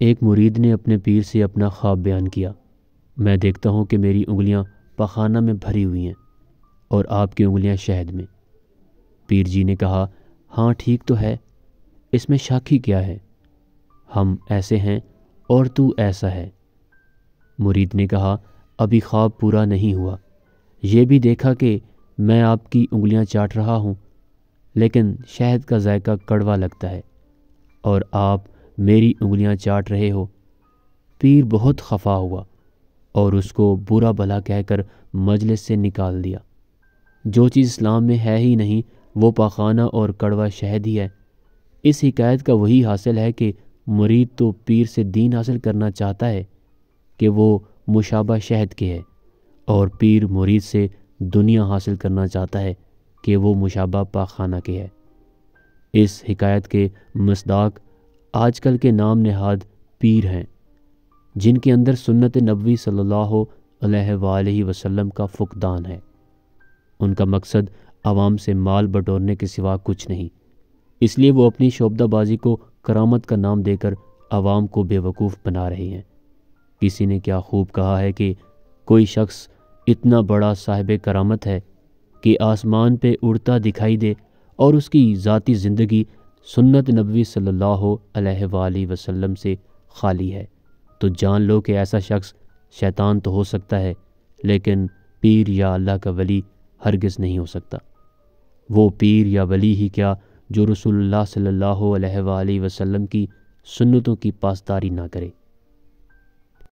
ایک مرید نے اپنے پیر سے اپنا خواب بیان کیا۔ میں دیکھتا ہوں کہ میری انگلیاں پخانہ میں بھری ہوئی ہیں اور آپ کی انگلیاں شہد میں۔ پیر جی نے کہا، ہاں ٹھیک تو ہے، اس میں شک ہی کیا ہے، ہم ایسے ہیں اور تو ایسا ہے۔ مرید نے کہا، ابھی خواب پورا نہیں ہوا، یہ بھی دیکھا کہ میں آپ کی انگلیاں چاٹ رہا ہوں لیکن شہد کا ذائقہ کڑوا لگتا ہے اور آپ میری انگلیاں چاٹ رہے ہو۔ پیر بہت خفا ہوا اور اس کو برا بھلا کہہ کر مجلس سے نکال دیا۔ جو چیز اسلام میں ہے ہی نہیں وہ پاخانہ اور کڑوا شہد ہی ہے۔ اس حکایت کا وہی حاصل ہے کہ مرید تو پیر سے دین حاصل کرنا چاہتا ہے کہ وہ مشابہ شہد کے ہے، اور پیر مرید سے دنیا حاصل کرنا چاہتا ہے کہ وہ مشابہ پاخانہ کے ہے۔ اس حکایت کے مصداق آج کل کے نام نہاد پیر ہیں، جن کے اندر سنت نبوی صلی اللہ علیہ وآلہ وسلم کا فقدان ہے۔ ان کا مقصد عوام سے مال بٹورنے کے سوا کچھ نہیں، اس لیے وہ اپنی شعبدہ بازی کو کرامت کا نام دے کر عوام کو بے وقوف بنا رہے ہیں۔ کسی نے کیا خوب کہا ہے کہ کوئی شخص اتنا بڑا صاحب کرامت ہے کہ آسمان پہ اڑتا دکھائی دے اور اس کی ذاتی زندگی سنت نبوی صلی اللہ علیہ وآلہ وسلم سے خالی ہے، تو جان لو کہ ایسا شخص شیطان تو ہو سکتا ہے لیکن پیر یا اللہ کا ولی ہرگز نہیں ہو سکتا۔ وہ پیر یا ولی ہی کیا جو رسول اللہ صلی اللہ علیہ وآلہ وسلم کی سنتوں کی پاسداری نہ کرے۔